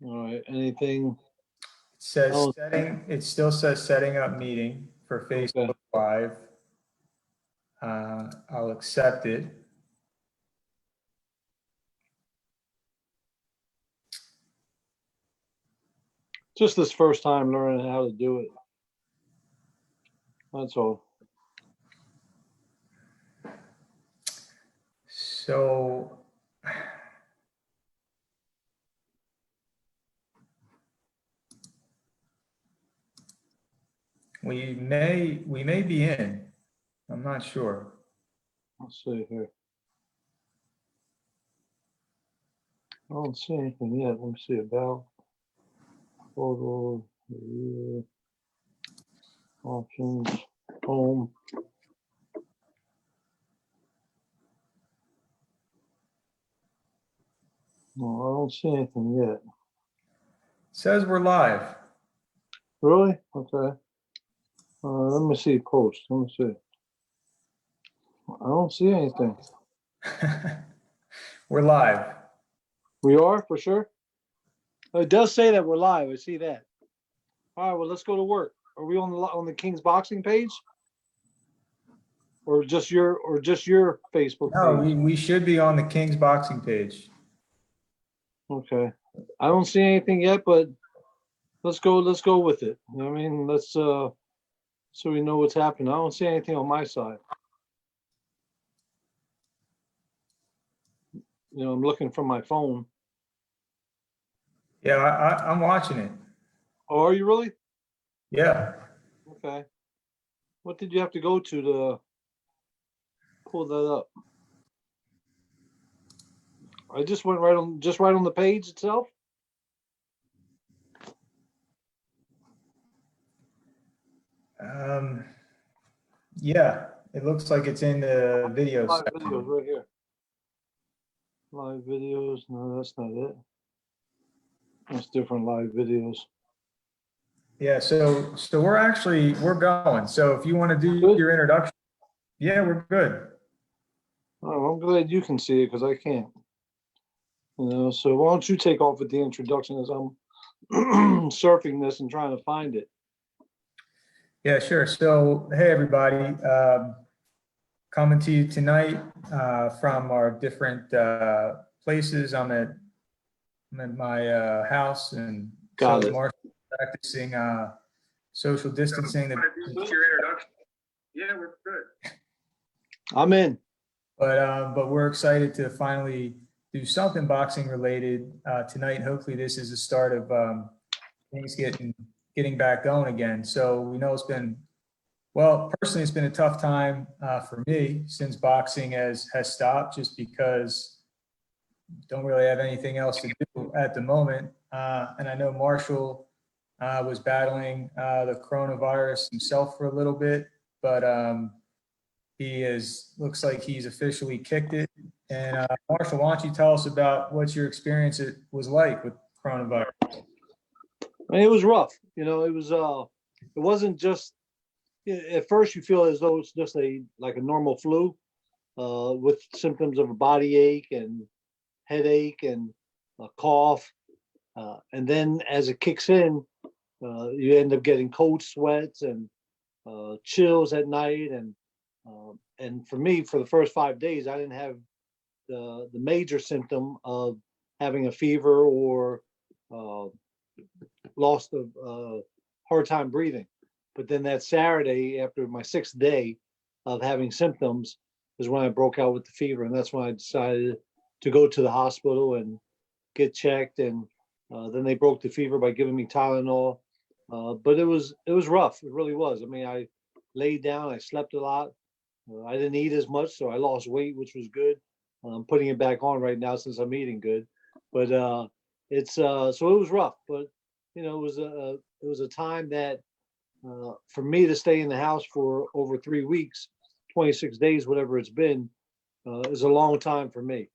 All right. Anything? It says Oh. setting, it still says setting up meeting for Facebook Live. I'll accept it. Just this first time learning how to do it. That's all. So we may be in. I'm not sure. Let's see here. I don't see anything yet. Let me see about photo, review, options, home. No, I don't see anything yet. It says we're live. Really? Okay. Let me see post. Let me see. I don't see anything. We're live. We are for sure. It does say that we're live. I see that. All right. Well, let's go to work. Are we on the King's boxing page, or just your Facebook No, page? we should be on the King's boxing page. Okay. I don't see anything yet, but let's go with it. You know what I mean, let's so we know what's happening. I don't see anything on my side. You know, I'm looking from my phone. Yeah, I'm watching it. Oh, are you really? Yeah. Okay. What did you have to go to pull that up? I just went right on the page itself. Yeah, it looks like it's in the video Live section. videos right here. Live videos. No, that's not it. That's different live videos. Yeah, so we're going. So if you want to do Good? your introduction, yeah, we're good. Oh, I'm glad you can see it because I can't. You know, so why don't you take off with the introduction as I'm surfing this and trying to find it. Yeah, sure. So hey, everybody, coming to you tonight from our different places. I'm at my house, and Got so it. Marshall practicing social distancing. Your introduction. Yeah, we're good. I'm in. But we're excited to finally do something boxing related tonight. Hopefully, this is the start of things getting back going again. So we know it's been, well, personally, it's been a tough time for me since boxing has stopped, just because don't really have anything else to do at the moment. And I know Marshall was battling the coronavirus himself for a little bit, but looks like he's officially kicked it. And Marshall, why don't you tell us about what your experience was like with coronavirus? I mean, it was rough. You know, it wasn't just, at first you feel as though it's just like a normal flu with symptoms of a body ache and headache and a cough. And then as it kicks in, you end up getting cold sweats and chills at night. And for me, for the first 5 days, I didn't have the major symptom of having a fever or loss of hard time breathing. But then that Saturday, after my 6th day of having symptoms, is when I broke out with the fever, and that's when I decided to go to the hospital and get checked. And then they broke the fever by giving me Tylenol. But it was rough. It really was. I mean, I laid down. I slept a lot. I didn't eat as much, so I lost weight, which was good. I'm putting it back on right now since I'm eating good. But it's so it was rough. But you know, it was a time that for me to stay in the house for over 3 weeks, 26 days, whatever it's been, is a long time for me.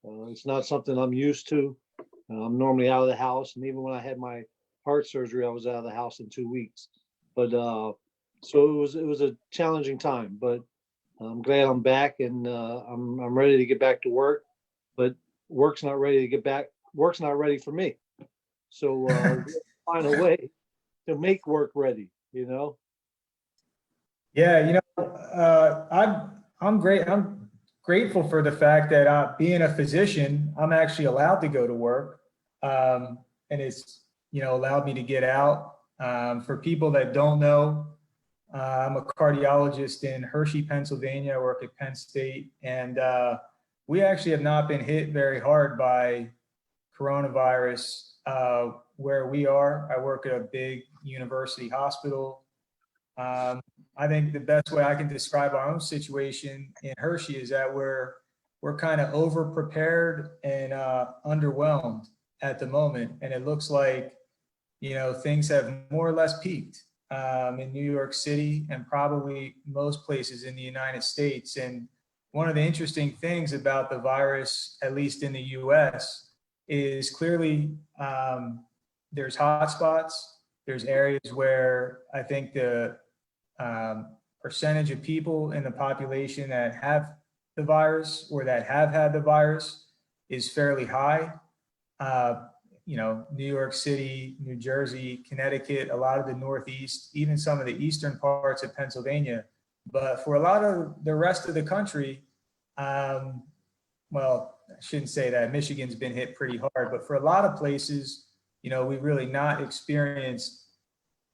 It's not something I'm used to. I'm normally out of the house, and even when I had my heart surgery, I was out of the house in 2 weeks. But so it was a challenging time. But I'm glad I'm back, and I'm ready to get back to work. But work's not ready to get back. Work's not ready for me. So we'll find a way to make work ready, you know? Yeah, I'm great. I'm grateful for the fact that being a physician, I'm actually allowed to go to work, and it's allowed me to get out. For people that don't know, I'm a cardiologist in Hershey, Pennsylvania. I work at Penn State, and we actually have not been hit very hard by coronavirus where we are. I work at a big university hospital. I think the best way I can describe our own situation in Hershey is that we're kind of over prepared and underwhelmed at the moment, and it looks like things have more or less peaked in New York City and probably most places in the United States. And one of the interesting things about the virus, at least in the U.S., is clearly there's hotspots. There's areas where I think the percentage of people in the population that have the virus or that have had the virus is fairly high. New York City, New Jersey, Connecticut, a lot of the Northeast, even some of the eastern parts of Pennsylvania. But for a lot of the rest of the country, well, I shouldn't say that. Michigan's been hit pretty hard, but for a lot of places, we've really not experienced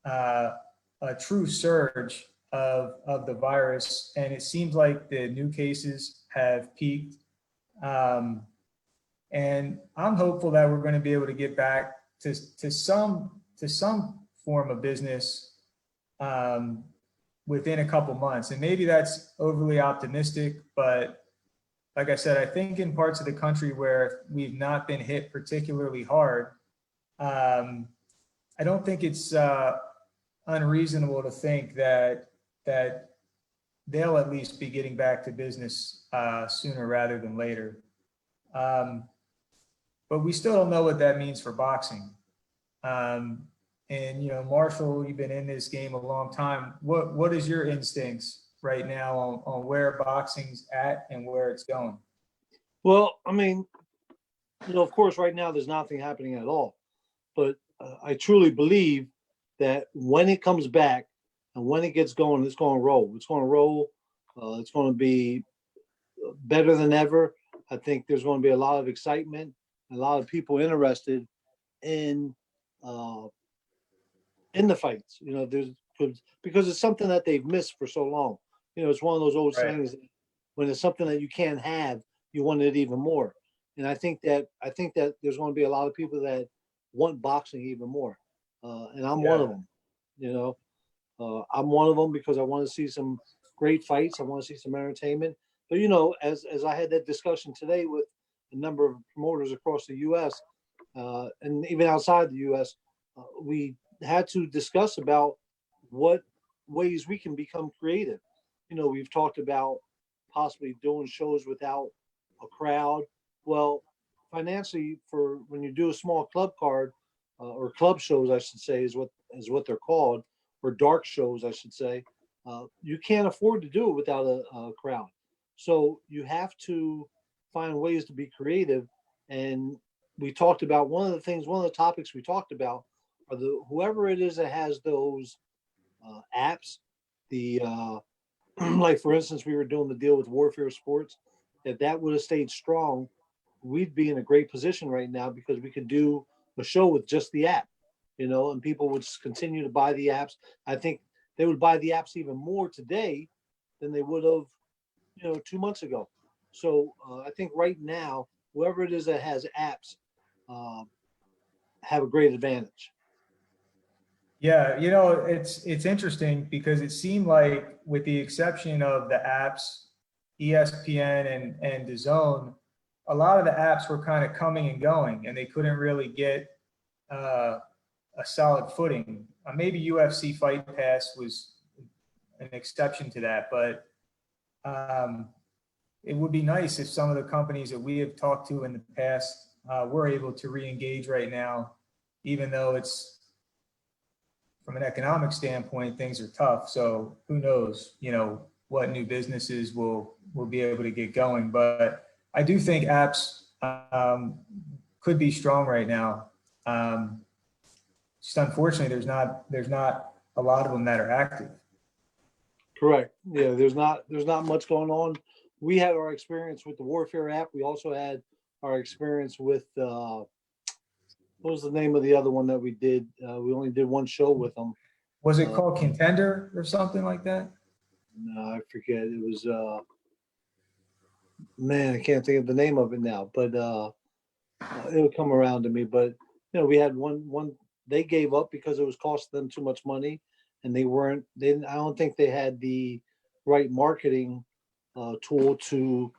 a true surge of the virus. And it seems like the new cases have peaked. And I'm hopeful that we're going to be able to get back to some form of business within a couple months. And maybe that's overly optimistic, but like I said, I think in parts of the country where we've not been hit particularly hard, I don't think it's unreasonable to think that they'll at least be getting back to business sooner rather than later. But we still don't know what that means for boxing. And Marshall, you've been in this game a long time. What is your instincts right now on where boxing's at and where it's going? Well, I mean, of course, right now there's nothing happening at all. But I truly believe that when it comes back and when it gets going, it's going to roll. It's going to roll. It's going to be better than ever. I think there's going to be a lot of excitement, a lot of people interested in the fights. Because it's something that they've missed for so long. It's one of those old sayings that when it's something that you can't have, you want it even more. And I think that there's going to be a lot of people that want boxing even more, and I'm one of them. I'm one of them because I want to see some great fights. I want to see some entertainment. But as I had that discussion today with a number of promoters across the U.S. And even outside the U.S., we had to discuss about what ways we can become creative. We've talked about possibly doing shows without a crowd. Well, financially, for when you do a small club card or club shows, I should say, is what they're called, or dark shows, I should say, you can't afford to do it without a crowd. So you have to find ways to be creative. And we talked about one of the topics we talked about are whoever it is that has those apps, the like for instance, we were doing the deal with Warfare Sports. If that would have stayed strong, we'd be in a great position right now because we could do a show with just the app, and people would continue to buy the apps. I think they would buy the apps even more today than they would have, 2 months ago. So I think right now, whoever it is that has apps have a great advantage. Yeah, it's interesting because it seemed like, with the exception of the apps, ESPN and DAZN, a lot of the apps were kind of coming and going, and they couldn't really get a solid footing. Maybe UFC Fight Pass was an exception to that, but it would be nice if some of the companies that we have talked to in the past were able to re-engage right now, even though it's, from an economic standpoint, things are tough. So who knows, what new businesses will be able to get going. But I do think apps could be strong right now. just unfortunately, there's not a lot of them that are active. Correct. Yeah, there's not much going on. We had our experience with the Warfare app. We also had our experience with what was the name of the other one that we did? We only did one show with them. Was it called Contender or something like that? No, I forget. It was man, I can't think of the name of it now, but it'll come around to me. But we had one they gave up because it was costing them too much money, and they didn't. I don't think they had the right marketing tool to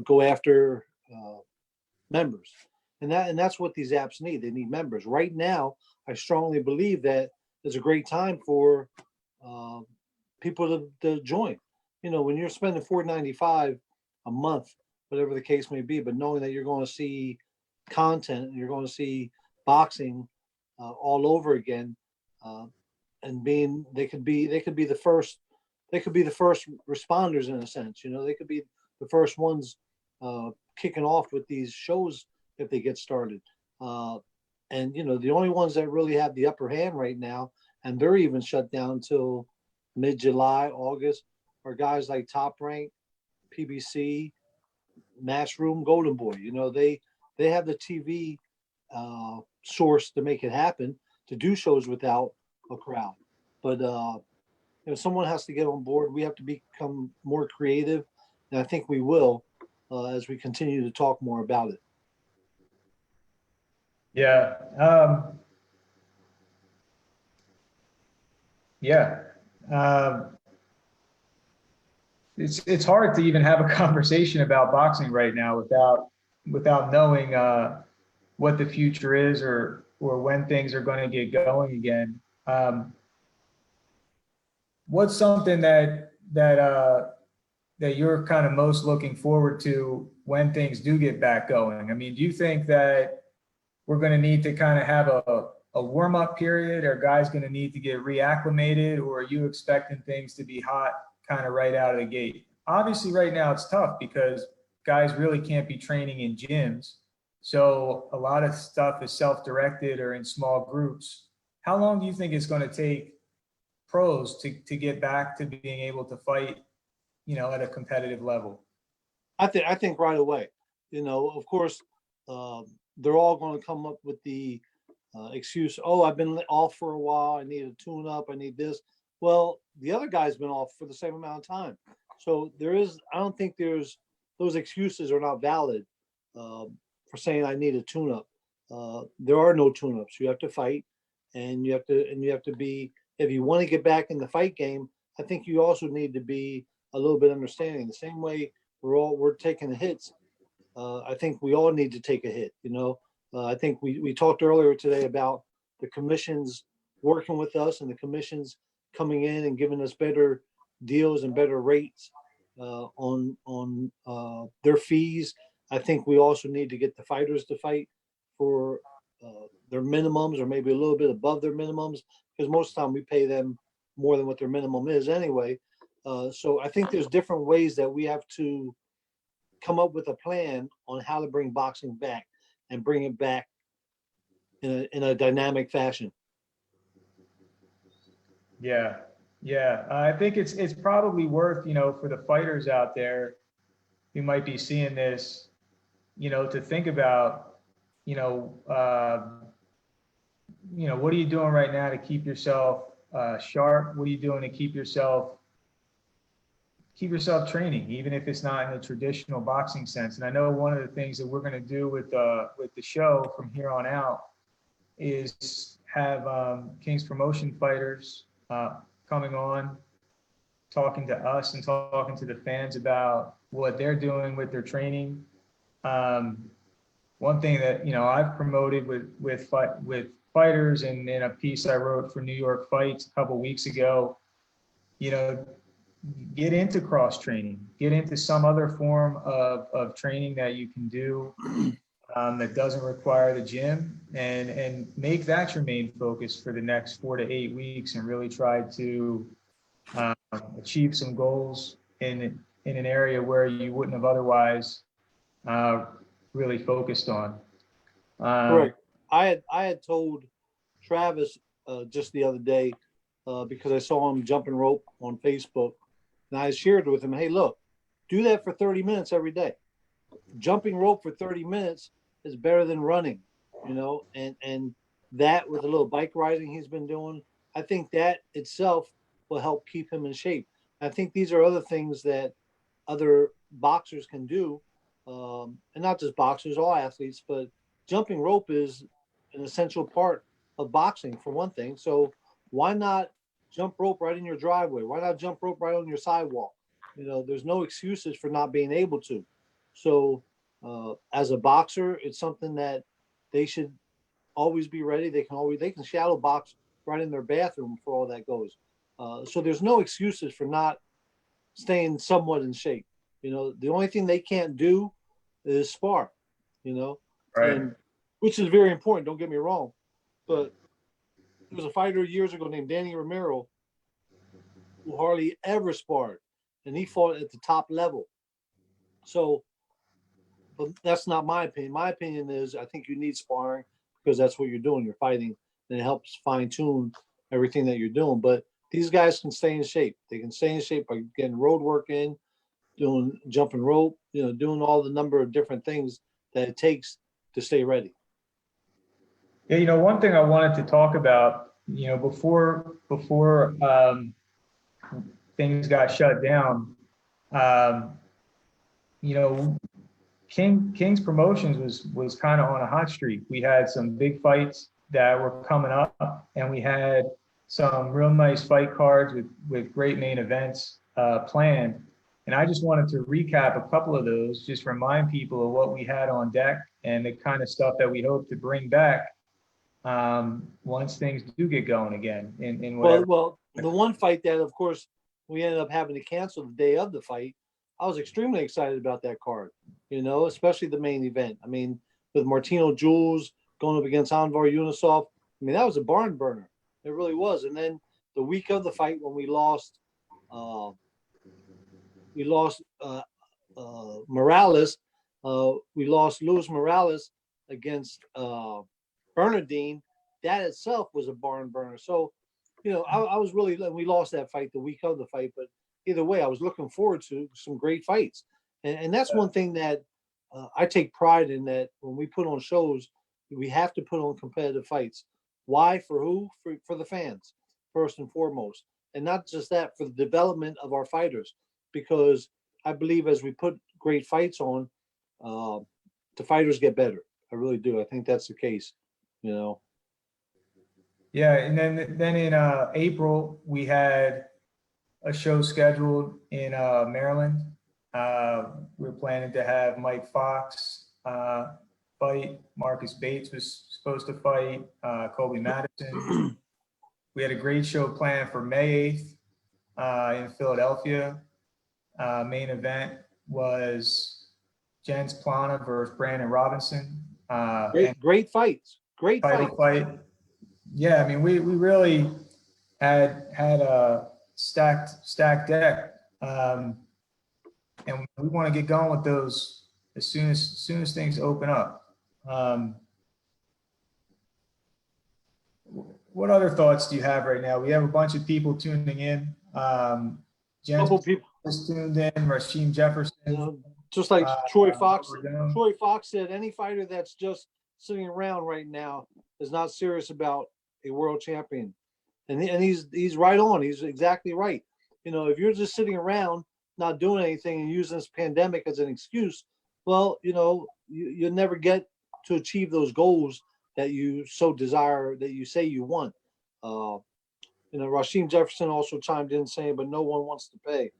go after members, and that's what these apps need. They need members. Right now, I strongly believe that it's a great time for people to join. When you're spending $4.95 a month, whatever the case may be, but knowing that you're going to see content and you're going to see boxing all over again, and they could be the first responders in a sense. They could be the first ones kicking off with these shows if they get started. And the only ones that really have the upper hand right now, and they're even shut down until mid-July, August, are guys like Top Rank, PBC, Matchroom, Golden Boy. They have the TV source to make it happen, to do shows without a crowd. But someone has to get on board. We have to become more creative, and I think we will as we continue to talk more about it. Yeah. Yeah. It's hard to even have a conversation about boxing right now without knowing what the future is or when things are going to get going again. What's something that you're kind of most looking forward to when things do get back going? I mean, do you think that we're going to need to kind of have a warm-up period? Are guys going to need to get reacclimated, or are you expecting things to be hot kind of right out of the gate? Obviously, right now it's tough because guys really can't be training in gyms. So a lot of stuff is self-directed or in small groups. How long do you think it's going to take pros to get back to being able to fight, at a competitive level? I think right away. Of course, they're all going to come up with the excuse, oh, I've been off for a while, I need a tune up, I need this. Well, the other guy's been off for the same amount of time. So I don't think those excuses are not valid for saying I need a tune up. There are no tune ups. You have to fight, and you have to be, if you want to get back in the fight game, I think you also need to be a little bit understanding. The same way we're taking the hits. I think we all need to take a hit. I think we talked earlier today about the commissions working with us and the commissions coming in and giving us better deals and better rates on their fees. I think we also need to get the fighters to fight for their minimums, or maybe a little bit above their minimums, because most of the time we pay them more than what their minimum is anyway. So I think there's different ways that we have to come up with a plan on how to bring boxing back and bring it back in a dynamic fashion. Yeah. I think it's probably worth, for the fighters out there who might be seeing this, to think about, what are you doing right now to keep yourself sharp? What are you doing to keep yourself training, even if it's not in the traditional boxing sense? And I know one of the things that we're going to do with the show from here on out is have King's Promotion fighters coming on, talking to us and talking to the fans about what they're doing with their training. One thing that I've promoted with fighters, and in a piece I wrote for New York Fights a couple weeks ago, get into cross training, get into some other form of training that you can do that doesn't require the gym, and make that your main focus for the next 4 to 8 weeks, and really try to achieve some goals in an area where you wouldn't have otherwise really focused on. Correct. I had told Travis just the other day because I saw him jumping rope on Facebook, and I shared with him, "Hey, look, do that for 30 minutes every day. Jumping rope for 30 minutes is better than running, you know, and that with a little bike riding he's been doing, I think that itself will help keep him in shape. I think these are other things that other boxers can do, and not just boxers, all athletes, but jumping rope is an essential part of boxing for one thing. So why not jump rope right in your driveway? Why not jump rope right on your sidewalk? You know, there's no excuses for not being able to. So as a boxer, it's something that they should always be ready. They can shadow box right in their bathroom for all that goes. So there's no excuses for not staying somewhat in shape. You know, the only thing they can't do is spar, you know, Right. and which is very important. Don't get me wrong, but there was a fighter years ago named Danny Romero who hardly ever sparred, and he fought at the top level. So, but that's not my opinion. My opinion is I think you need sparring because that's what you're doing. You're fighting, and it helps fine tune everything that you're doing. But these guys can stay in shape. They can stay in shape by getting road work in, doing jumping rope, you know, doing all the number of different things that it takes to stay ready. Yeah, one thing I wanted to talk about, before things got shut down, um, you know, King's Promotions was kind of on a hot streak. We had some big fights that were coming up, and we had some real nice fight cards with great main events planned. And I just wanted to recap a couple of those, just remind people of what we had on deck and the kind of stuff that we hope to bring back once things do get going again. In whatever. Well, the one fight that, of course, we ended up having to cancel the day of the fight. I was extremely excited about that card, you know, especially the main event. I mean, with Martino Jules going up against Anvar Unisov, I mean, that was a barn burner. It really was. And then the week of the fight when we lost Morales. We lost Luis Morales against Bernardine. That itself was a barn burner. So, you know, I was really, we lost that fight the week of the fight, but either way, I was looking forward to some great fights. And that's one thing that I take pride in, that when we put on shows, we have to put on competitive fights. Why? For who? For the fans, first and foremost. And not just that, for the development of our fighters, because I believe as we put great fights on, the fighters get better. I really do. I think that's the case, you know. Yeah, and then in April we had a show scheduled in Maryland. We were planning to have Mike Fox fight. Marcus Bates was supposed to fight. Colby Madison. We had a great show planned for May 8th in Philadelphia. Main event was Jens Plana versus Brandon Robinson. Great fights. Great title fight. Yeah, I mean, we really had a stacked deck, and we want to get going with those as soon as things open up. What other thoughts do you have right now? We have a bunch of people tuning in. Jen's Couple people tuned in. Rasheem Jefferson. Just like Troy Fox. Troy Troy Fox said, any fighter that's just sitting around right now is not serious about a world champion. And he's right on. He's exactly right. You know, if you're just sitting around not doing anything and using this pandemic as an excuse, well, you know, you'll never get to achieve those goals that you so desire, that you say you want. You know, Rasheem Jefferson also chimed in saying, but no one wants to pay.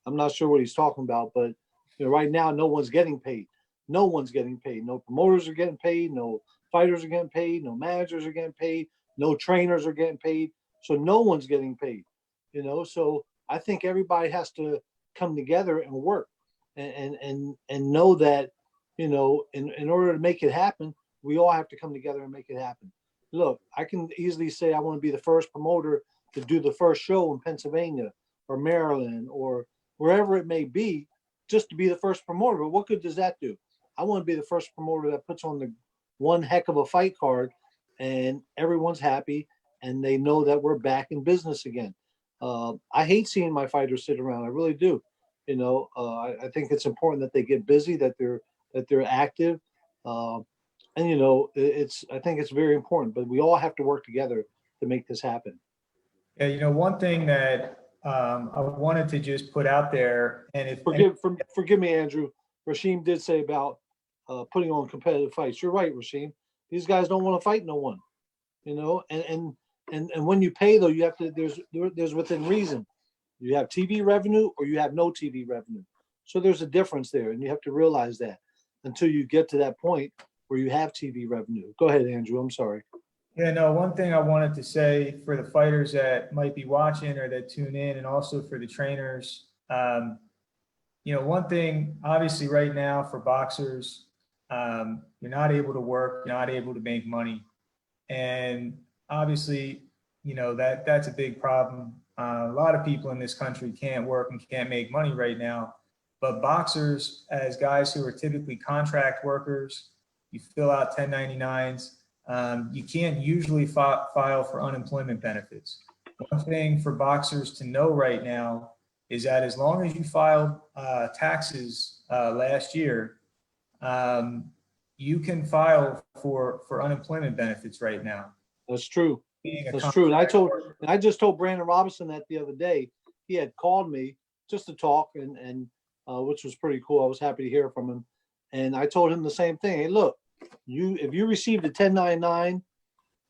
I'm not sure what he's talking about, but you know, right now, no one's getting paid. No one's getting paid. No promoters are getting paid. No fighters are getting paid. No managers are getting paid. No trainers are getting paid. So no one's getting paid, you know? So I think everybody has to come together and work and know that, you know, in order to make it happen, we all have to come together and make it happen. Look, I can easily say I want to be the first promoter to do the first show in Pennsylvania or Maryland or wherever it may be, just to be the first promoter. But what good does that do? I want to be the first promoter that puts on the one heck of a fight card and everyone's happy, and they know that we're back in business again. I hate seeing my fighters sit around. I really do. I think it's important that they get busy, that they're active, uh, and I think it's very important. But we all have to work together to make this happen. Yeah, one thing that I wanted to just put out there, and Forgive me, Andrew. Rasheem did say about putting on competitive fights. You're right, Rasheem. These guys don't want to fight no one, and when you pay though, you have to there's within reason. You have TV revenue or you have no TV revenue. So there's a difference there, and you have to realize that until you get to that point where you have TV revenue. Go ahead, Andrew. I'm sorry. Yeah, no, one thing I wanted to say for the fighters that might be watching or that tune in, and also for the trainers, one thing obviously right now for boxers, you're not able to work, you're not able to make money. And obviously, that's a big problem. A lot of people in this country can't work and can't make money right now. But boxers, as guys who are typically contract workers, you fill out 1099s. You can't usually file for unemployment benefits. One thing for boxers to know right now is that as long as you filed taxes last year, you can file for unemployment benefits right now. That's true. That's true. And I just told Brandon Robinson that the other day. He had called me just to talk, and which was pretty cool. I was happy to hear from him. And I told him the same thing. Hey, look, if you received a 1099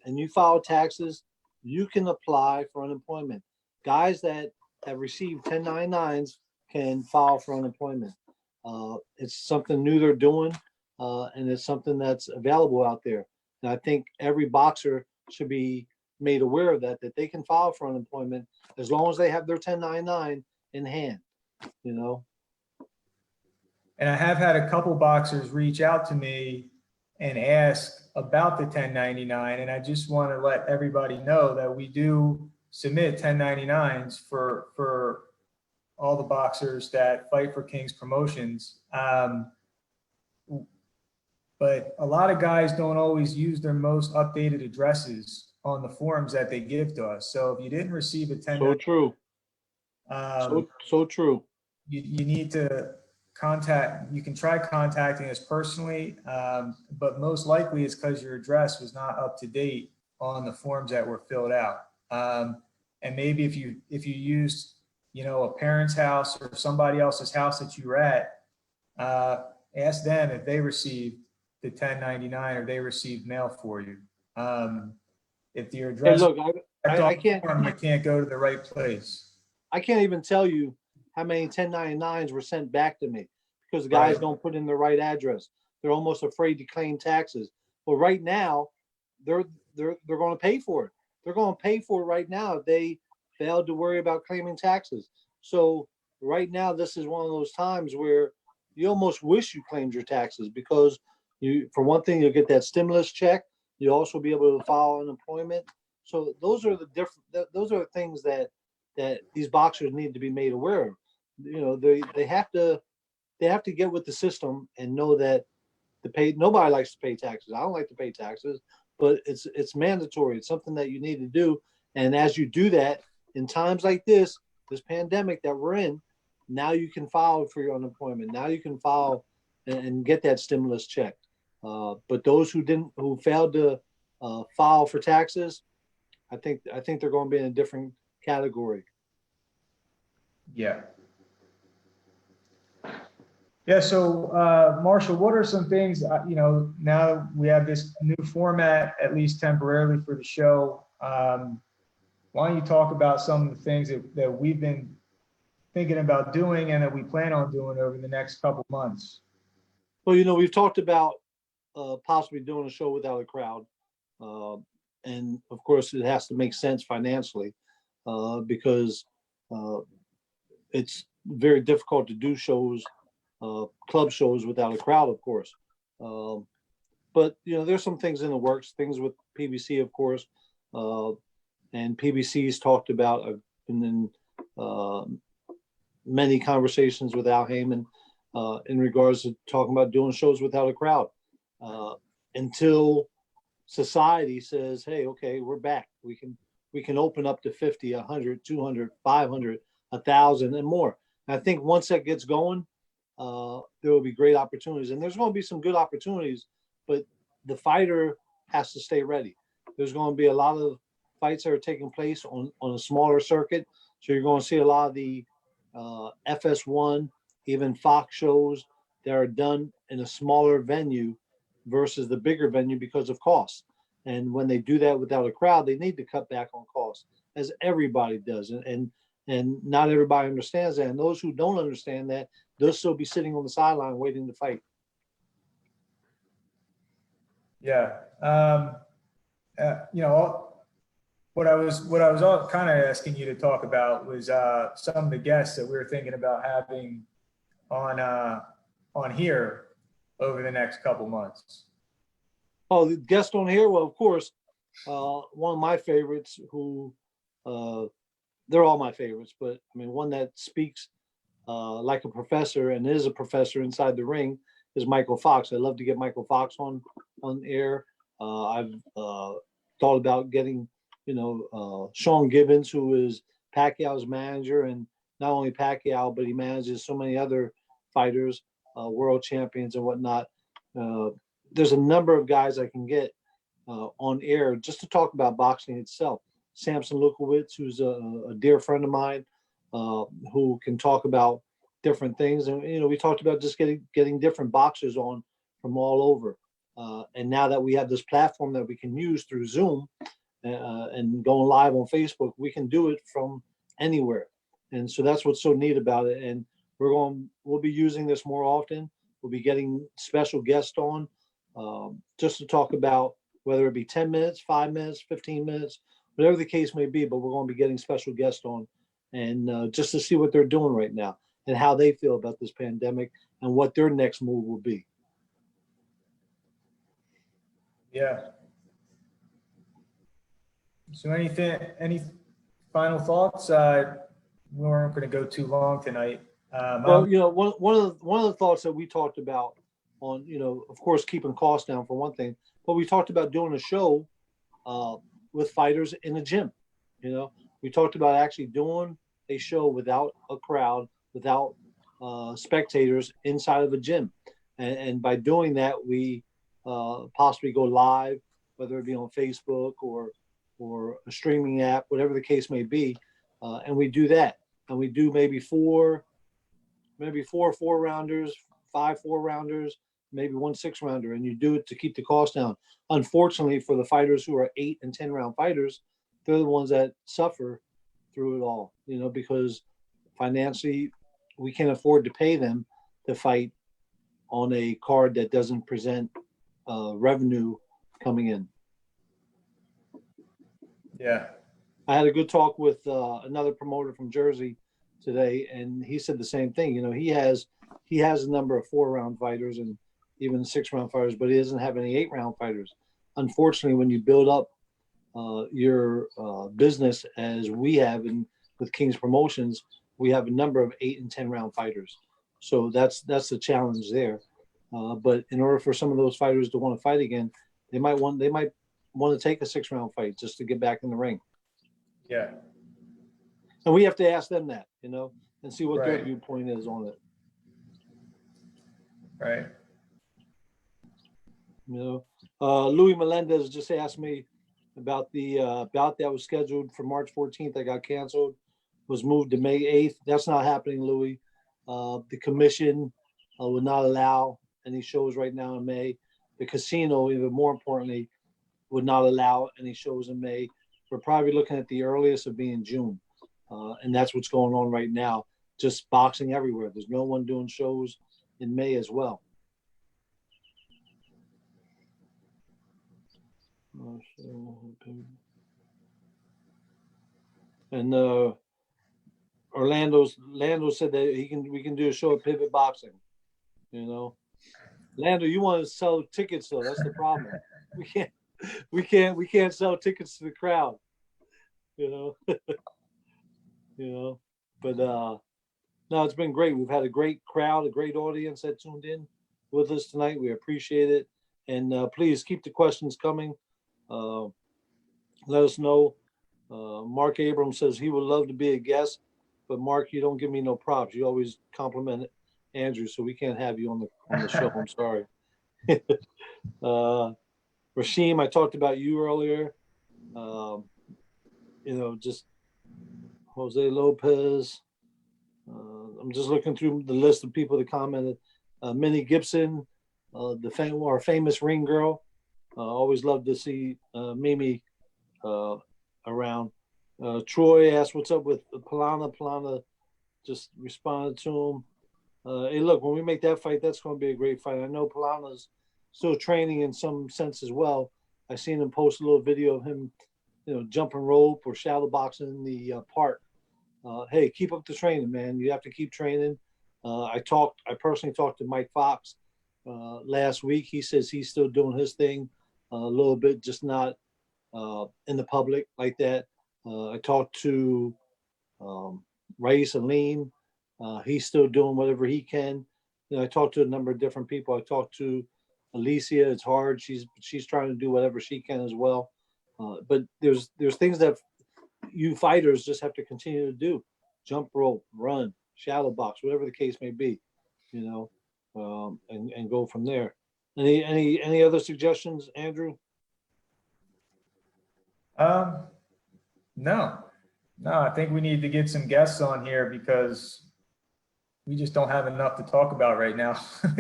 and you filed taxes, you can apply for unemployment. Guys that have received 1099s can file for unemployment. It's something new they're doing, and it's something that's available out there. And I think every boxer should be made aware of that they can file for unemployment as long as they have their 1099 in hand. And I have had a couple boxers reach out to me and ask about the 1099. And I just want to let everybody know that we do submit 1099s for all the boxers that fight for King's Promotions. But a lot of guys don't always use their most updated addresses on the forms that they give to us. So if you didn't receive a 1099, so true. So true. You need to you can try contacting us personally, but most likely it's because your address was not up to date on the forms that were filled out. And maybe if you used, a parent's house or somebody else's house that you were at, ask them if they received the 1099 or they received mail for you. If your address, hey, look, I can't go to the right place. I can't even tell you how many 1099s were sent back to me because the guys don't put in the right address. They're almost afraid to claim taxes. Well, right now, they're going to pay for it. They're going to pay for it right now if they failed to worry about claiming taxes. So right now, this is one of those times where you almost wish you claimed your taxes because for one thing, you'll get that stimulus check. You'll also be able to file unemployment. So those are the things that these boxers need to be made aware of. They have to get with the system and know that nobody likes to pay taxes. I don't like to pay taxes, but it's mandatory. It's something that you need to do. And as you do that in times like this pandemic that we're in, now you can file for your unemployment. Now you can file and get that stimulus check. But those who failed to file for taxes, I think they're going to be in a different category. Yeah. Yeah. So, Marshall, what are some things, now we have this new format, at least temporarily for the show. Why don't you talk about some of the things that we've been thinking about doing and that we plan on doing over the next couple months? Well, we've talked about possibly doing a show without a crowd. And of course, it has to make sense financially because it's very difficult to do shows, club shows without a crowd, of course. But there's some things in the works, things with PBC, of course, and PBC's talked about. I've been in many conversations with Al Heyman in regards to talking about doing shows without a crowd until society says, hey, okay, we're back. We can open up to 50, 100, 200, 500, 1,000 and more. And I think once that gets going, there will be great opportunities, and there's going to be some good opportunities, but the fighter has to stay ready. There's going to be a lot of fights that are taking place on a smaller circuit. So you're going to see a lot of the FS1, even Fox shows that are done in a smaller venue versus the bigger venue because of cost. And when they do that without a crowd, they need to cut back on costs, as everybody does. And not everybody understands that. And those who don't understand that, they'll still be sitting on the sideline waiting to fight. Yeah. You know, what I was all kind of asking you to talk about was some of the guests that we were thinking about having on here over the next couple months. Oh, the guest on here? Well, of course, one of my favorites who, they're all my favorites, but I mean, one that speaks like a professor and is a professor inside the ring is Michael Fox. I'd love to get Michael Fox on air. I've thought about getting, Sean Gibbons, who is Pacquiao's manager, and not only Pacquiao, but he manages so many other fighters, world champions and whatnot. There's a number of guys I can get on air just to talk about boxing itself. Samson Lukowitz, who's a dear friend of mine, who can talk about different things. And, we talked about just getting different boxers on from all over. And now that we have this platform that we can use through Zoom and going live on Facebook, we can do it from anywhere. And so that's what's so neat about it. And we'll be using this more often. We'll be getting special guests on just to talk about whether it be 10 minutes, 5 minutes, 15 minutes, whatever the case may be, but we're going to be getting special guests on and just to see what they're doing right now and how they feel about this pandemic and what their next move will be. Yeah. So any final thoughts? We weren't going to go too long tonight. Well, one of the thoughts that we talked about on, of course, keeping costs down for one thing, but we talked about doing a show with fighters in a gym. We talked about actually doing a show without a crowd, without spectators inside of a gym. And by doing that, we possibly go live, whether it be on Facebook or a streaming app, whatever the case may be. And we do that. And we do maybe four 4-rounders, 5 4-rounders, maybe 1 6-rounder, and you do it to keep the cost down. Unfortunately, for the fighters who are 8 and 10 round fighters, they're the ones that suffer through it all, because financially we can't afford to pay them to fight on a card that doesn't present revenue coming in. Yeah. I had a good talk with another promoter from Jersey today, and he said the same thing. He has a number of 4-round fighters and even 6-round fighters, but he doesn't have any 8-round fighters. Unfortunately, when you build up your business as we have with King's Promotions, we have a number of 8 and 10-round fighters. So that's the challenge there. But in order for some of those fighters to want to fight again, they might want to take a 6-round fight just to get back in the ring. Yeah. And we have to ask them that, and see what their Right. viewpoint is on it. Right. Louis Melendez just asked me about the bout that was scheduled for March 14th. That got canceled, was moved to May 8th. That's not happening, Louis. The commission will not allow any shows right now in May. The casino, even more importantly, would not allow any shows in May. We're probably looking at the earliest of being June. And that's what's going on right now. Just boxing everywhere. There's no one doing shows in May as well. And Orlando said that we can do a show at Pivot Boxing. Lando, you want to sell tickets though? That's the problem. We can't sell tickets to the crowd. But no, it's been great. We've had a great crowd, a great audience that tuned in with us tonight. We appreciate it. And please keep the questions coming. Uh, let us know. Mark Abrams says he would love to be a guest, but Mark, you don't give me no props. You always compliment Andrew, so we can't have you on the show. I'm sorry. Rasheem, I talked about you earlier. Just Jose Lopez. I'm just looking through the list of people that commented. Minnie Gibson, our famous ring girl. Always love to see Mimi around. Troy asked what's up with Palana. Palana just responded to him. Hey, look, when we make that fight, that's going to be a great fight. I know Palana's still training in some sense as well. I seen him post a little video of him, jumping rope or shadow boxing in the park. Hey, keep up the training, man. You have to keep training. I personally talked to Mike Fox last week. He says he's still doing his thing a little bit, just not in the public like that. I talked to Rais Aline. He's still doing whatever he can. I talked to a number of different people. I talked to Alicia. It's hard. She's trying to do whatever she can as well. But there's things that you fighters just have to continue to do: jump rope, run, shadow box, whatever the case may be, and go from there. Any other suggestions, Andrew? No, I think we need to get some guests on here because we just don't have enough to talk about right now.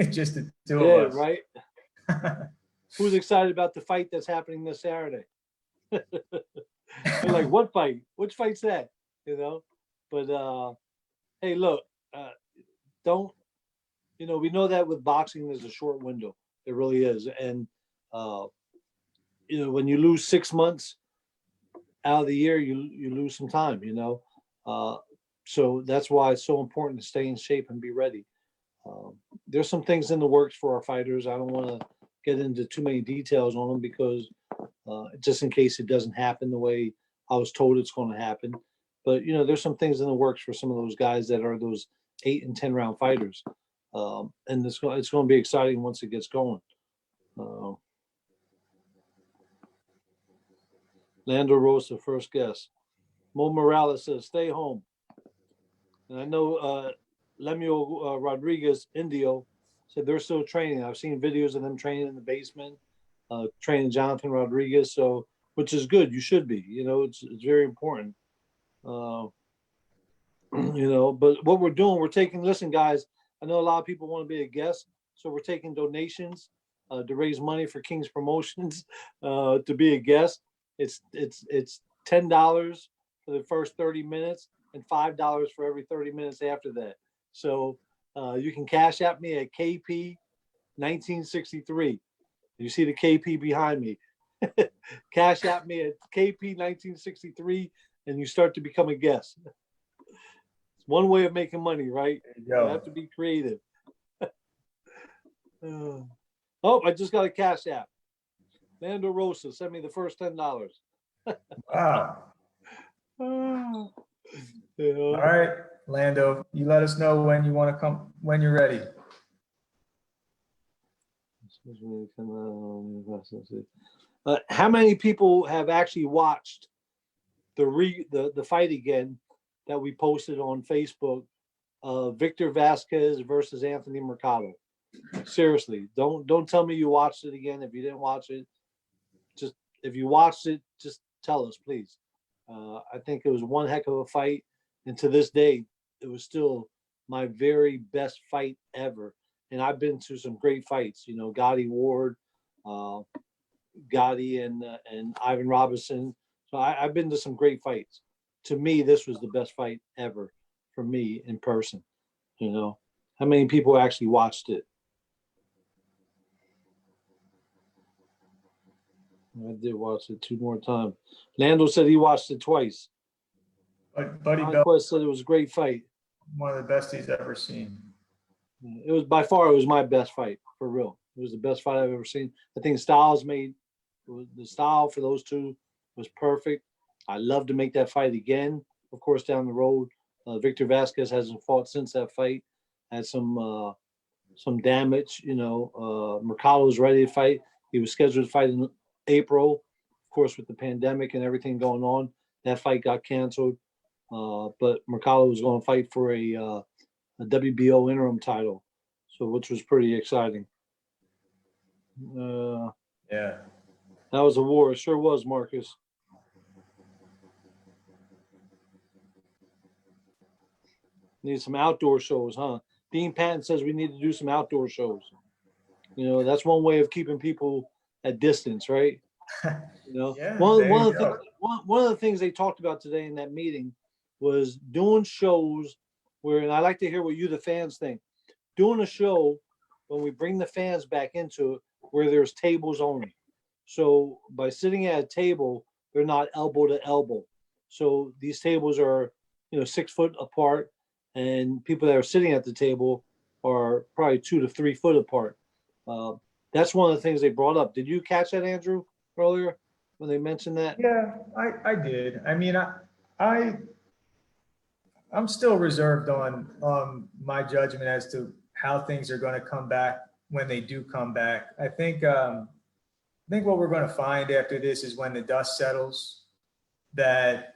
Just the two of us. Right. Who's excited about the fight that's happening this Saturday? They're like, what fight? Which fight's that? But hey, look, we know that with boxing, there's a short window. It really is. And, when you lose 6 months out of the year, you lose some time, so that's why it's so important to stay in shape and be ready. There's some things in the works for our fighters. I don't want to get into too many details on them because just in case it doesn't happen the way I was told it's going to happen. But, there's some things in the works for some of those guys that are those 8 and 10 round fighters. And it's going to be exciting once it gets going. Lando Rosa, first guest. Mo Morales says, stay home. And I know Lemuel Rodriguez, Indio, said they're still training. I've seen videos of them training in the basement, training Jonathan Rodriguez. So, which is good. You should be. It's very important. But what we're doing, listen, guys. I know a lot of people want to be a guest, so we're taking donations to raise money for King's Promotions to be a guest. It's $10 for the first 30 minutes and $5 for every 30 minutes after that. So you can cash at me at KP 1963. You see the KP behind me. Cash at me at KP 1963, and you start to become a guest. It's one way of making money, right? You have to be creative. I just got a cash app. Lando Rosa sent me the first $10. Wow. All right, Lando, you let us know when you want to come, when you're ready. How many people have actually watched the fight again that we posted on Facebook? Victor Vasquez versus Anthony Mercado. Seriously, don't tell me you watched it again. If you didn't watch it, if you watched it, just tell us, please. I think it was one heck of a fight, and to this day, it was still my very best fight ever. And I've been to some great fights, Gotti Ward, Gotti and Ivan Robinson. So I've been to some great fights. To me, this was the best fight ever for me in person. How many people actually watched it? I did watch it 2 more times. Lando said he watched it twice. Buddy Conquest said it was a great fight. One of the best he's ever seen. It was by far, it was my best fight, for real. It was the best fight I've ever seen. I think the style for those two was perfect. I love to make that fight again, of course, down the road. Victor Vasquez hasn't fought since that fight. Had some damage, Mercado was ready to fight. He was scheduled to fight in April. course, with the pandemic and everything going on, that fight got canceled. But Mercado was going to fight for a WBO interim title, so which was pretty exciting. Yeah. That was a war. It sure was, Marcus. Need some outdoor shows, huh? Dean Patton says we need to do some outdoor shows. That's one way of keeping people at distance, right? Yeah, one there one you of the go. things, one of the things they talked about today in that meeting was doing shows where, and I like to hear what you, the fans, think. Doing a show when we bring the fans back into it, where there's tables only. So by sitting at a table, they're not elbow to elbow. So these tables are, 6 foot apart, and people that are sitting at the table are probably 2 to 3 foot apart. That's one of the things they brought up. Did you catch that, Andrew, earlier when they mentioned that? Yeah, I did. I mean, I'm still reserved on my judgment as to how things are going to come back when they do come back. I think what we're going to find after this is when the dust settles, that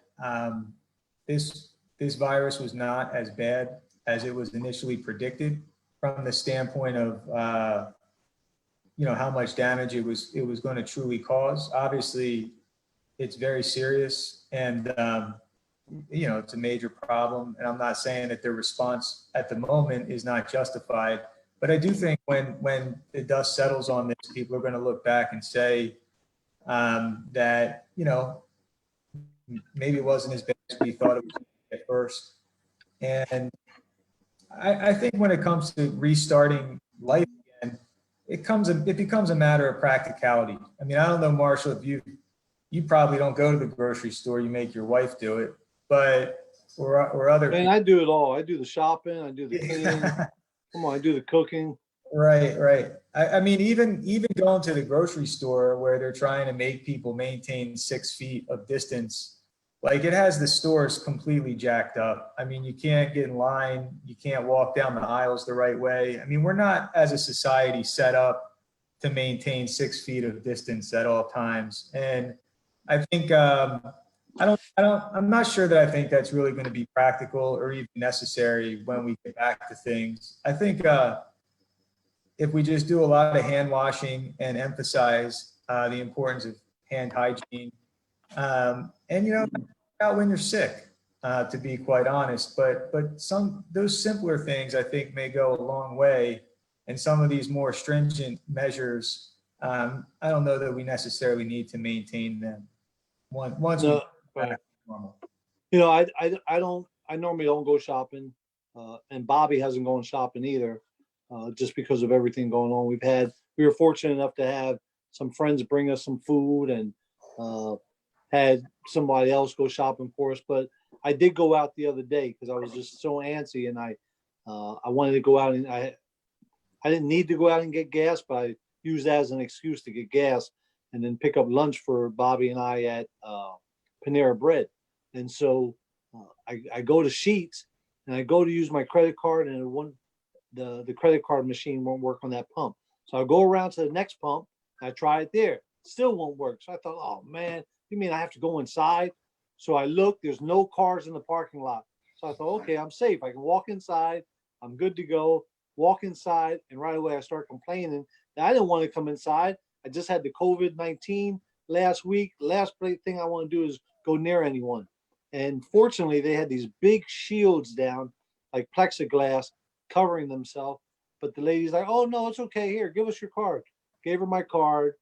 this virus was not as bad as it was initially predicted, from the standpoint of how much damage it was going to truly cause. Obviously, it's very serious, and it's a major problem. And I'm not saying that their response at the moment is not justified, but I do think when the dust settles on this, people are going to look back and say that maybe it wasn't as bad as we thought it was at first. And I think when it comes to restarting life again, it becomes a matter of practicality. I mean, I don't know, Marshall, if you probably don't go to the grocery store, you make your wife do it, but or other Man, people. I do it all. I do the shopping, I do the cleaning. Come on, I do the cooking. Right. I mean, even going to the grocery store where they're trying to make people maintain 6 feet of distance, like, it has the stores completely jacked up. I mean, you can't get in line, you can't walk down the aisles the right way. I mean, we're not, as a society, set up to maintain 6 feet of distance at all times. And I think I'm not sure that I think that's really going to be practical or even necessary when we get back to things. I think if we just do a lot of hand washing and emphasize the importance of hand hygiene, and out when you're sick, to be quite honest, but those simpler things I think may go a long way, and some of these more stringent measures, I don't know that we necessarily need to maintain them once we No, get back to normal. I normally don't go shopping, and Bobby hasn't gone shopping either, just because of everything going on. We were fortunate enough to have some friends bring us some food, and had somebody else go shopping for us. But I did go out the other day because I was just so antsy, and I wanted to go out, and I didn't need to go out and get gas, but I used that as an excuse to get gas and then pick up lunch for Bobby and I at Panera Bread. And so I go to Sheets, and I go to use my credit card, and the credit card machine won't work on that pump. So I go around to the next pump, and I try it there. Still won't work. So I thought, oh man, you mean I have to go inside? So I look, there's no cars in the parking lot. So I thought, okay, I'm safe. I can walk inside. I'm good to go. Walk inside, and right away I start complaining that I didn't want to come inside. I just had the COVID-19 last week. Last thing I want to do is go near anyone. And fortunately, they had these big shields down, like plexiglass, covering themselves. But the lady's like, oh, no, it's okay. Here, give us your card. Gave her my card.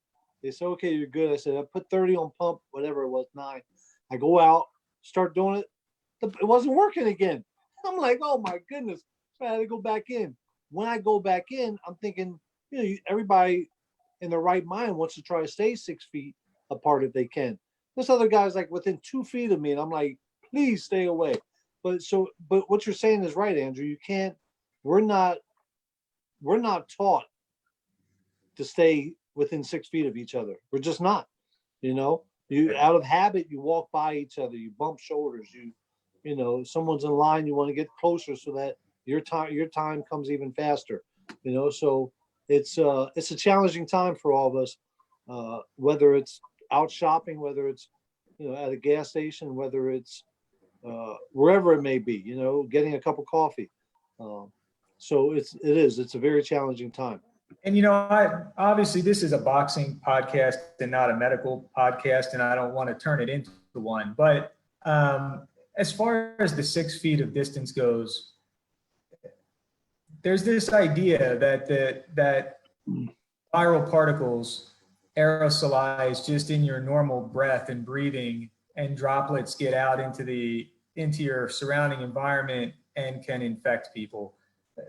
They said, okay, you're good. I said, I put 30 on pump, whatever it was, 9. I go out, start doing it. It wasn't working again. I'm like, oh, my goodness. So I had to go back in. When I go back in, I'm thinking, everybody in their right mind wants to try to stay 6 feet apart if they can. This other guy's like within 2 feet of me, and I'm like, please stay away. But what you're saying is right, Andrew. You can't. We're not taught to stay within 6 feet of each other. We're just not. You out of habit, you walk by each other, you bump shoulders, someone's in line, you want to get closer so that your time comes even faster. So it's a challenging time for all of us, whether it's out shopping, whether it's, at a gas station, whether it's wherever it may be, getting a cup of coffee. So it's a very challenging time. And, obviously this is a boxing podcast and not a medical podcast, and I don't want to turn it into one. But as far as the 6 feet of distance goes, there's this idea that viral particles aerosolize just in your normal breath and breathing, and droplets get out into your surrounding environment and can infect people.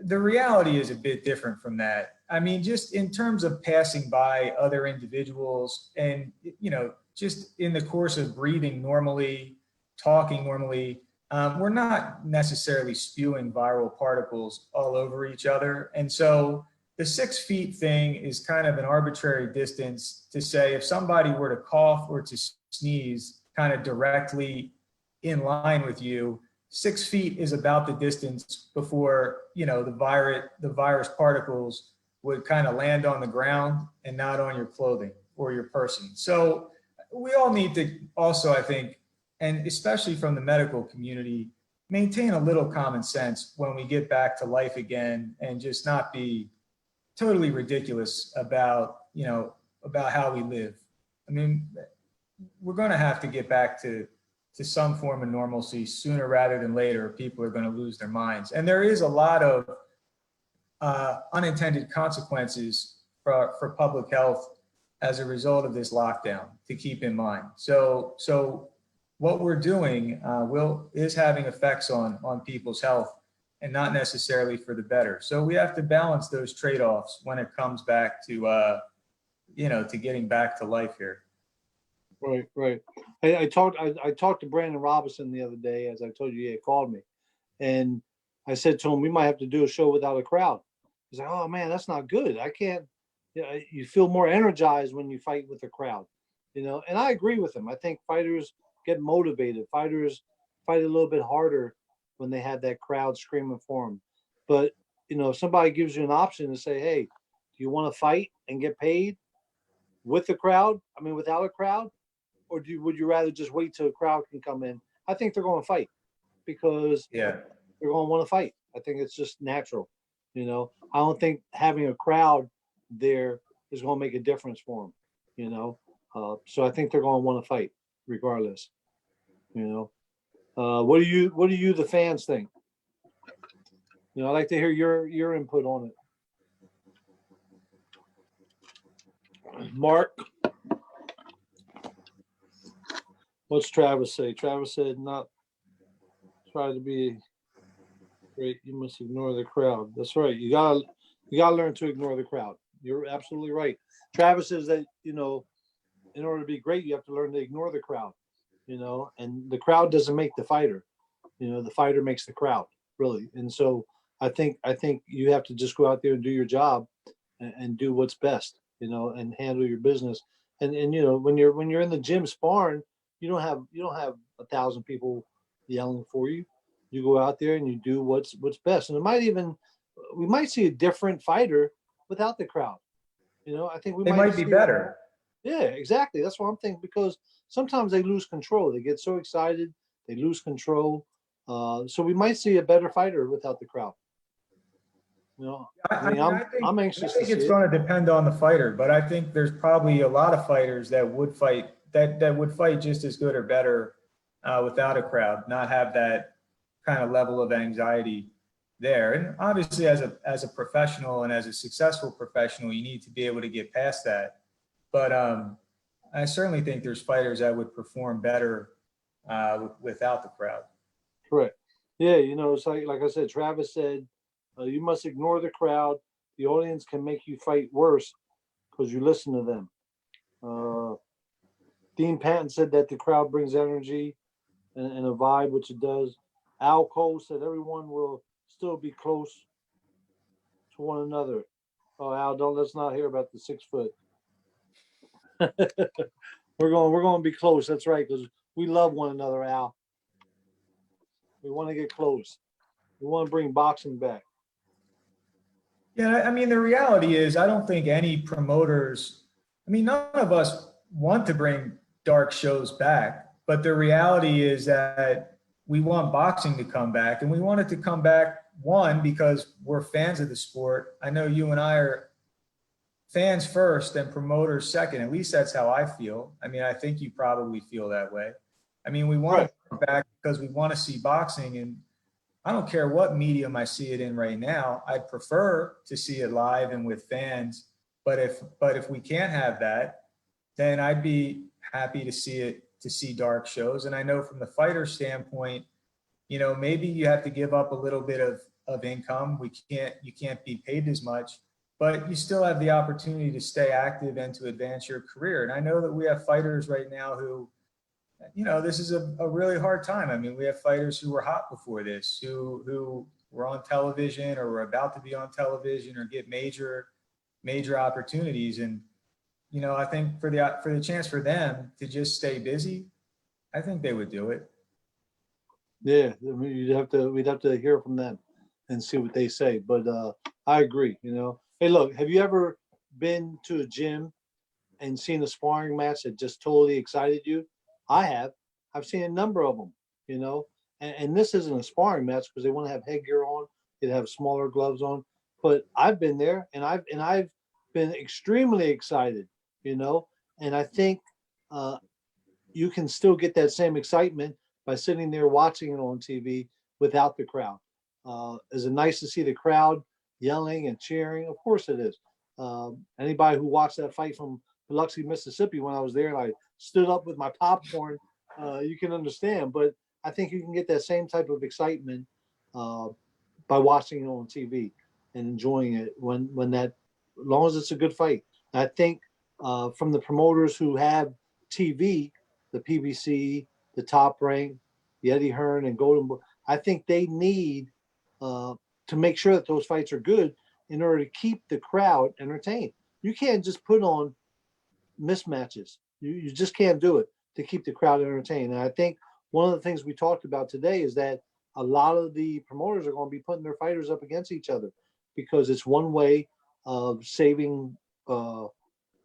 The reality is a bit different from that. I mean, just in terms of passing by other individuals and, just in the course of breathing normally, talking normally, we're not necessarily spewing viral particles all over each other. And so the 6 feet thing is kind of an arbitrary distance to say if somebody were to cough or to sneeze kind of directly in line with you, 6 feet is about the distance before, the virus particles would kind of land on the ground and not on your clothing or your person. So we all need to also, I think, and especially from the medical community, maintain a little common sense when we get back to life again, and just not be totally ridiculous about how we live. I mean, we're going to have to get back to some form of normalcy sooner rather than later. People are going to lose their minds. And there is a lot of unintended consequences for public health as a result of this lockdown to keep in mind. So what we're doing is having effects on people's health, and not necessarily for the better. So we have to balance those trade-offs when it comes back to getting back to life here. Right. I talked to Brandon Robinson the other day, as I told you, he called me, and I said to him, we might have to do a show without a crowd. He's like, oh man, that's not good. I can't. You feel more energized when you fight with a crowd, And I agree with him. I think fighters get motivated. Fighters fight a little bit harder when they have that crowd screaming for them. But if somebody gives you an option to say, hey, do you want to fight and get paid with the crowd? I mean, without a crowd? Or would you rather just wait till a crowd can come in? I think they're going to fight, because they're going to want to fight. I think it's just natural. I don't think having a crowd there is going to make a difference for them. So I think they're going to want to fight regardless. What do you the fans think? I'd like to hear your input on it. Mark. What's Travis say? Travis said, not try to be great. You must ignore the crowd. That's right. You gotta learn to ignore the crowd. You're absolutely right. Travis says that, in order to be great, you have to learn to ignore the crowd, and the crowd doesn't make the fighter. The fighter makes the crowd, really. And so I think you have to just go out there and do your job and do what's best, and handle your business. And when you're in the gym sparring, you don't have 1,000 people yelling for you. You go out there and you do what's best. And we might see a different fighter without the crowd. I think they might be better. Yeah, exactly. That's what I'm thinking, because sometimes they lose control. They get so excited, they lose control. So we might see a better fighter without the crowd. I'm anxious to see it. I think it's going to depend on the fighter, but I think there's probably a lot of fighters that would fight that would fight just as good or better without a crowd, not have that kind of level of anxiety there. And obviously, as a professional and as a successful professional, you need to be able to get past that. But I certainly think there's fighters that would perform better without the crowd. Correct. Yeah, it's like I said, Travis said, you must ignore the crowd. The audience can make you fight worse because you listen to them. Dean Patton said that the crowd brings energy and a vibe, which it does. Al Cole said everyone will still be close to one another. Oh, Al, let's not hear about the 6 foot. We're going to be close. That's right, because we love one another, Al. We want to get close. We want to bring boxing back. Yeah, I mean, the reality is, I don't think any promoters, none of us want to bring dark shows back, but the reality is that we want boxing to come back, and we want it to come back, one, because we're fans of the sport. I know you and I are fans first and promoters second. At least that's how I feel. I mean, I think you probably feel that way. I mean, we want Right. to come back because we want to see boxing, and I don't care what medium I see it in right now. I'd prefer to see it live and with fans. But if we can't have that, then I'd be happy to see dark shows. And I know from the fighter standpoint, maybe you have to give up a little bit of income. You can't be paid as much, but you still have the opportunity to stay active and to advance your career. And I know that we have fighters right now who, this is a really hard time. I mean, we have fighters who were hot before this, who were on television or were about to be on television or get major opportunities. And, I think for the chance for them to just stay busy, I think they would do it. Yeah, I mean, we'd have to hear from them and see what they say. But I agree. Hey, look, have you ever been to a gym and seen a sparring match that just totally excited you? I have. I've seen a number of them. And this isn't a sparring match because they want to have headgear on. They have smaller gloves on. But I've been there, and I've been extremely excited. And I think you can still get that same excitement by sitting there watching it on TV without the crowd. Is it nice to see the crowd yelling and cheering? Of course it is. Anybody who watched that fight from Biloxi, Mississippi, when I was there and I stood up with my popcorn, you can understand. But I think you can get that same type of excitement by watching it on TV and enjoying it when that, as long as it's a good fight. And I think from the promoters who have TV, the PBC, the Top Rank, the Eddie Hearn and Golden Boy, I think they need to make sure that those fights are good in order to keep the crowd entertained. You can't just put on mismatches. You just can't do it to keep the crowd entertained. And I think one of the things we talked about today is that a lot of the promoters are going to be putting their fighters up against each other because it's one way of saving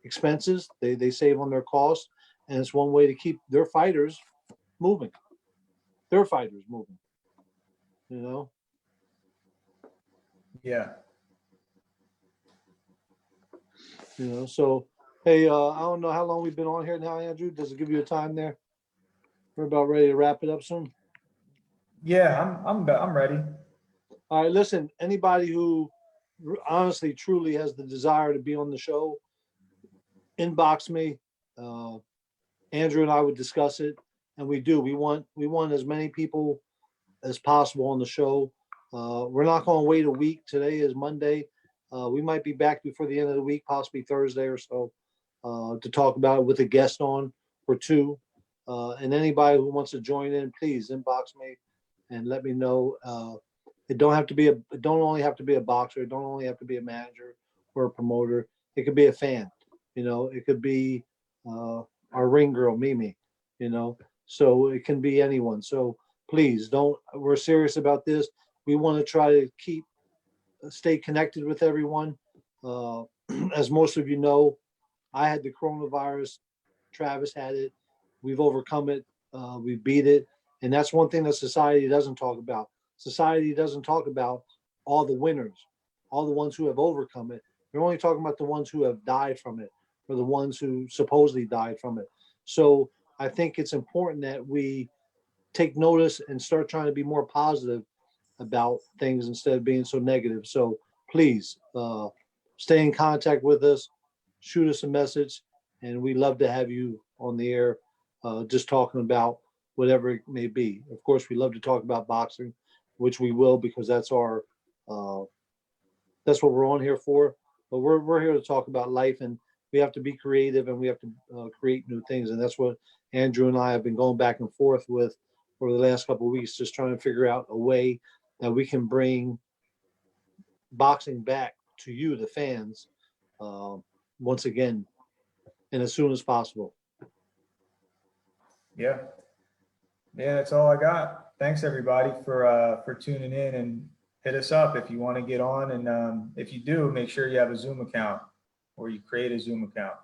expenses. They save on their costs, and it's one way to keep their fighters moving. Their fighters moving. Yeah. So hey, I don't know how long we've been on here now, Andrew. Does it give you a time there? We're about ready to wrap it up soon. Yeah, I'm ready. All right, listen, anybody who honestly, truly has the desire to be on the show, inbox me. Andrew and I would discuss it, and we do. We want as many people as possible on the show. We're not going to wait a week. Today is Monday. We might be back before the end of the week, possibly Thursday or so, to talk about it with a guest on or two. And anybody who wants to join in, please inbox me and let me know. It don't only have to be a boxer. It don't only have to be a manager or a promoter. It could be a fan. It could be our ring girl, Mimi. So it can be anyone. So please we're serious about this. We want to try to stay connected with everyone. As most of you know, I had the coronavirus. Travis had it. We've overcome it. We beat it. And that's one thing that society doesn't talk about. Society doesn't talk about all the winners, all the ones who have overcome it. They're only talking about the ones who have died from it or the ones who supposedly died from it. So I think it's important that we take notice and start trying to be more positive about things instead of being so negative. So please stay in contact with us, shoot us a message, and we love to have you on the air just talking about whatever it may be. Of course, we love to talk about boxing, which we will because that's what we're on here for. But we're here to talk about life, and we have to be creative and we have to create new things. And that's what Andrew and I have been going back and forth with over the last couple of weeks, just trying to figure out a way that we can bring boxing back to you, the fans, once again, and as soon as possible. Yeah. Yeah, that's all I got. Thanks everybody for tuning in, and hit us up if you want to get on. And if you do, make sure you have a Zoom account or you create a Zoom account.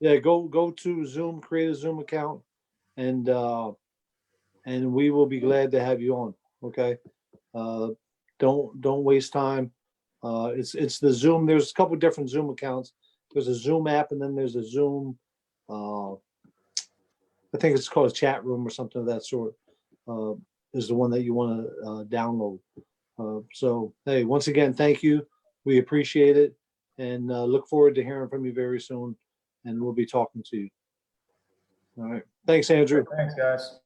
Yeah, go to Zoom, create a Zoom account, and we will be glad to have you on. Okay, uh, don't waste time. It's the Zoom. There's a couple different Zoom accounts. There's a Zoom app, and then there's a Zoom. I think it's called a chat room or something of that sort. Uh, is the one that you want to download. So hey, once again, thank you. We appreciate it, and look forward to hearing from you very soon. And we'll be talking to you. All right. Thanks, Andrew. Thanks, guys.